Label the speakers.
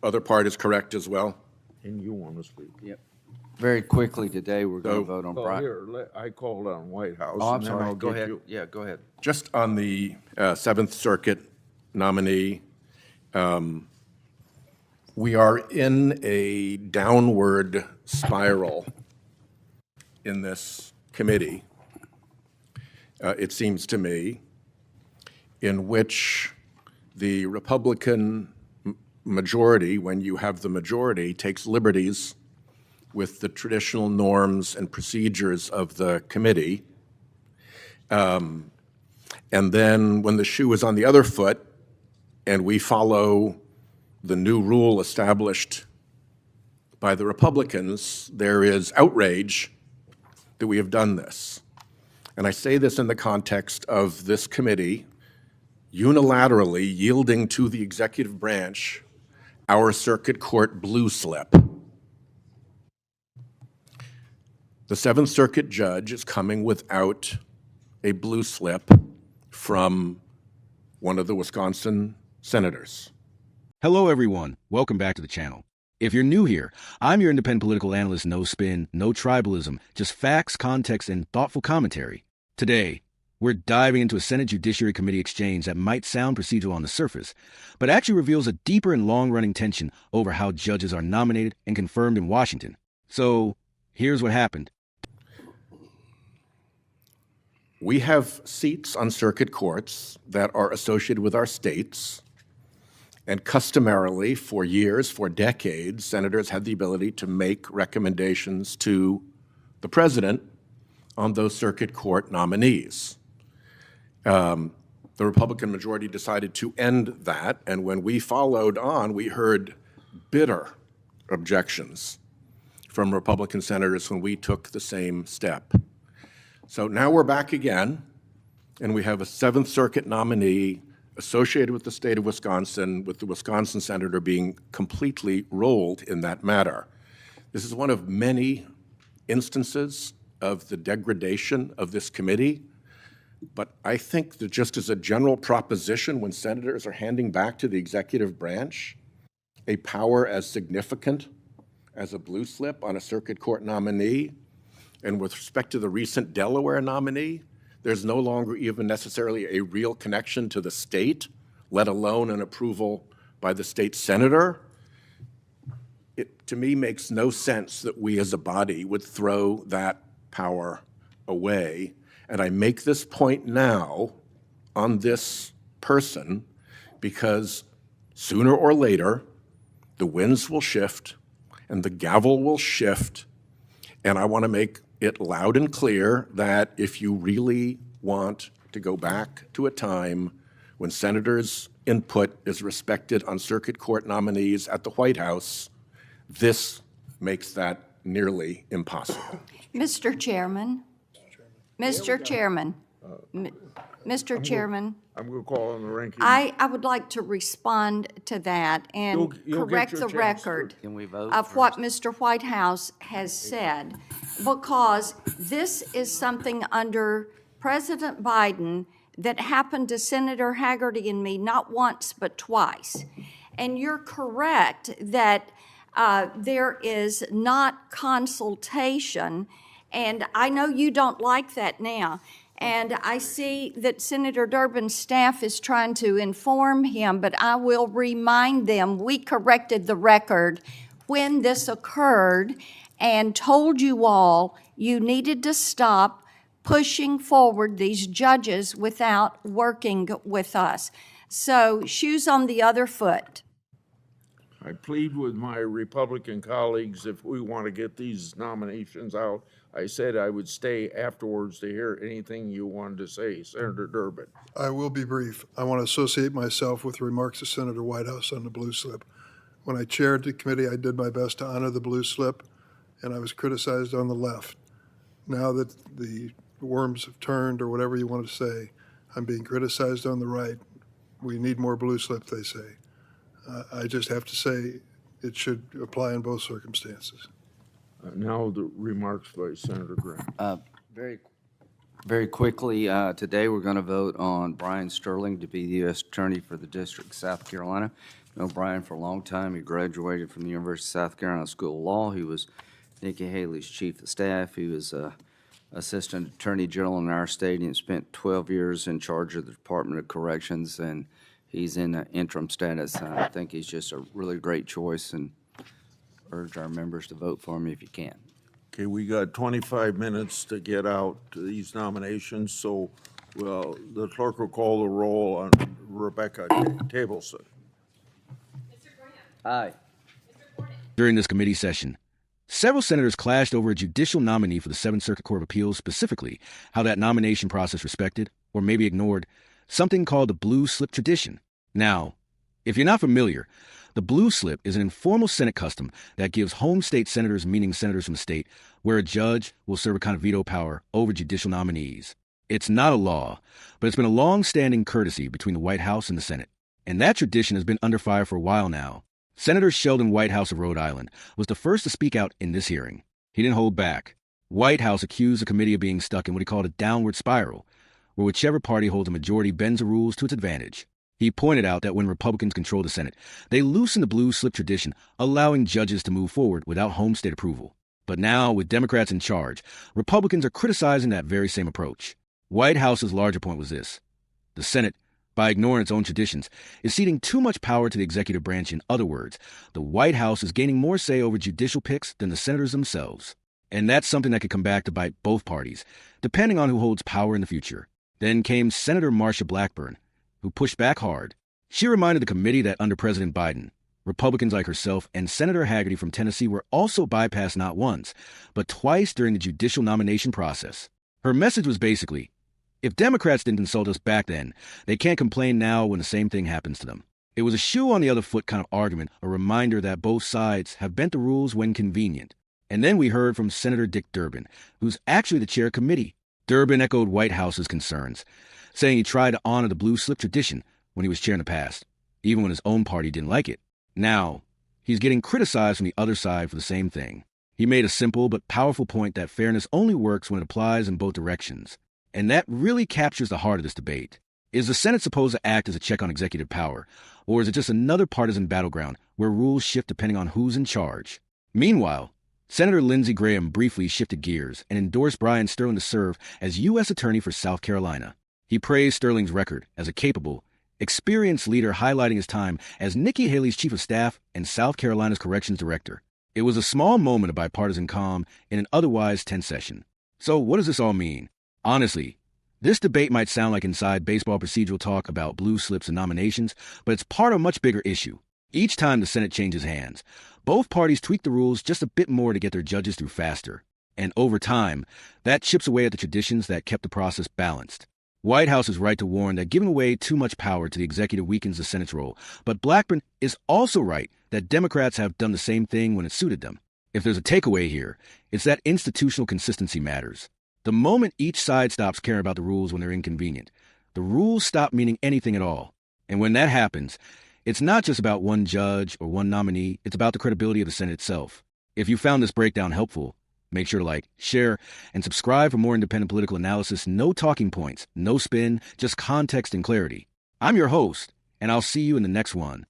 Speaker 1: other part is correct as well?
Speaker 2: And you want to speak?
Speaker 3: Yep. Very quickly today, we're going to vote on.
Speaker 2: Oh, here, I called on Whitehouse.
Speaker 3: Oh, I'm
Speaker 2: and then
Speaker 3: sorry.
Speaker 2: I'll
Speaker 3: Go
Speaker 2: get
Speaker 3: ahead.
Speaker 2: you.
Speaker 3: Yeah, go ahead.
Speaker 1: Just on the Seventh Circuit nominee, we are in a downward spiral in this committee, it seems to me, in which the Republican majority, when you have the majority, takes liberties with the traditional norms and procedures of the committee. And then when the shoe is on the other foot and we follow the new rule established by the Republicans, there is outrage that we have done this. And I say this in the context of this committee unilaterally yielding to the executive branch our circuit court blue slip. The Seventh Circuit judge is coming without a blue slip from one of the Wisconsin senators.
Speaker 4: Hello, everyone. Welcome back to the channel. If you're new here, I'm your independent political analyst, no spin, no tribalism, just facts, context, and thoughtful commentary. Today, we're diving into a Senate Judiciary Committee exchange that might sound procedural on the surface, but actually reveals a deeper and long-running tension over how judges are nominated and confirmed in Washington. So, here's what happened.
Speaker 1: We have seats on circuit courts that are associated with our states, and customarily, for years, for decades, senators had the ability to make recommendations to the president on those circuit court nominees. The Republican majority decided to end that, and when we followed on, we heard bitter objections from Republican senators when we took the same step. So now we're back again, and we have a Seventh Circuit nominee associated with the state of Wisconsin, with the Wisconsin senator being completely rolled in that matter. This is one of many instances of the degradation of this committee, but I think that just as a general proposition, when senators are handing back to the executive branch a power as significant as a blue slip on a circuit court nominee, and with respect to the recent Delaware nominee, there's no longer even necessarily a real connection to the state, let alone an approval by the state senator. It, to me, makes no sense that we as a body would throw that power away. And I make this point now on this person because sooner or later, the winds will shift and the gavel will shift. And I want to make it loud and clear that if you really want to go back to a time when senators' input is respected on circuit court nominees at the White House, this makes that nearly impossible.
Speaker 5: Mr. Chairman. Mr. Chairman. Mr. Chairman.
Speaker 2: I'm going to call on the ranking.
Speaker 5: I would like to respond to that and
Speaker 2: You'll
Speaker 5: correct
Speaker 2: get
Speaker 5: the
Speaker 2: your chance to.
Speaker 5: record
Speaker 3: Can we vote
Speaker 5: of
Speaker 3: first?
Speaker 5: what Mr. Whitehouse has said, because this is something under President Biden that happened to Senator Haggerty and me not once but twice. And you're correct that there is not consultation, and I know you don't like that now. And I see that Senator Durbin's staff is trying to inform him, but I will remind them, we corrected the record when this occurred and told you all you needed to stop pushing forward these judges without working with us. So shoes on the other foot.
Speaker 2: I plead with my Republican colleagues, if we want to get these nominations out, I said I would stay afterwards to hear anything you wanted to say. Senator Durbin.
Speaker 6: I will be brief. I want to associate myself with the remarks of Senator Whitehouse on the blue slip. When I chaired the committee, I did my best to honor the blue slip, and I was criticized on the left. Now that the worms have turned, or whatever you want to say, I'm being criticized on the right. We need more blue slip, they say. I just have to say it should apply in both circumstances.
Speaker 2: Now the remarks by Senator Graham.
Speaker 3: Very Very quickly, today we're going to vote on Brian Sterling to be the U.S. Attorney for the District of South Carolina. I know Brian for a long time. He graduated from the University of South Carolina School of Law. He was Nikki Haley's chief of staff. He was Assistant Attorney General in our state and spent 12 years in charge of the Department of Corrections, and he's in an interim status. I think he's just a really great choice, and urge our members to vote for him if you can.
Speaker 2: Okay, we got 25 minutes to get out to these nominations, so, well, the clerk will call the roll on Rebecca Tableson.
Speaker 3: Aye.
Speaker 4: During this committee session, several senators clashed over a judicial nominee for the Seventh Circuit Court of Appeals, specifically how that nomination process respected, or maybe ignored, something called the blue slip tradition. Now, if you're not familiar, the blue slip is an informal Senate custom that gives home state senators, meaning senators from the state, where a judge will serve a kind of veto power over judicial nominees. It's not a law, but it's been a long-standing courtesy between the White House and the Senate. And that tradition has been under fire for a while now. Senator Sheldon Whitehouse of Rhode Island was the first to speak out in this hearing. He didn't hold back. Whitehouse accused the committee of being stuck in what he called a downward spiral, where whichever party holds a majority bends the rules to its advantage. He pointed out that when Republicans control the Senate, they loosen the blue slip tradition, allowing judges to move forward without home state approval. But now, with Democrats in charge, Republicans are criticizing that very same approach. Whitehouse's larger point was this: the Senate, by ignoring its own traditions, is ceding too much power to the executive branch. In other words, the White House is gaining more say over judicial picks than the senators themselves. And that's something that could come back to bite both parties, depending on who holds power in the future. Then came Senator Marsha Blackburn, who pushed back hard. She reminded the committee that under President Biden, Republicans like herself and Senator Hagerty from Tennessee were also bypassed not once, but twice during the judicial nomination process. Her message was basically, if Democrats didn't insult us back then, they can't complain now when the same thing happens to them. It was a shoe on the other foot kind of argument, a reminder that both sides have bent the rules when convenient. And then we heard from Senator Dick Durbin, who's actually the chair of committee. Durbin echoed Whitehouse's concerns, saying he tried to honor the blue slip tradition when he was chair in the past, even when his own party didn't like it. Now, he's getting criticized from the other side for the same thing. He made a simple but powerful point that fairness only works when it applies in both directions. And that really captures the heart of this debate. Is the Senate supposed to act as a check on executive power, or is it just another partisan battleground where rules shift depending on who's in charge? Meanwhile, Senator Lindsey Graham briefly shifted gears and endorsed Brian Sterling to serve as U.S. Attorney for South Carolina. He praised Sterling's record as a capable, experienced leader, highlighting his time as Nikki Haley's chief of staff and South Carolina's corrections director. It was a small moment of bipartisan calm in an otherwise tense session. So what does this all mean? Honestly, this debate might sound like inside baseball procedural talk about blue slips and nominations, but it's part of a much bigger issue. Each time the Senate changes hands, both parties tweak the rules just a bit more to get their judges through faster. And over time, that chips away at the traditions that kept the process balanced. Whitehouse is right to warn that giving away too much power to the executive weakens the Senate's role, but Blackburn is also right that Democrats have done the same thing when it suited them. If there's a takeaway here, it's that institutional consistency matters. The moment each side stops caring about the rules when they're inconvenient, the rules stop meaning anything at all. And when that happens, it's not just about one judge or one nominee, it's about the credibility of the Senate itself. If you found this breakdown helpful, make sure to like, share, and subscribe for more independent political analysis. No talking points, no spin, just context and clarity. I'm your host, and I'll see you in the next one.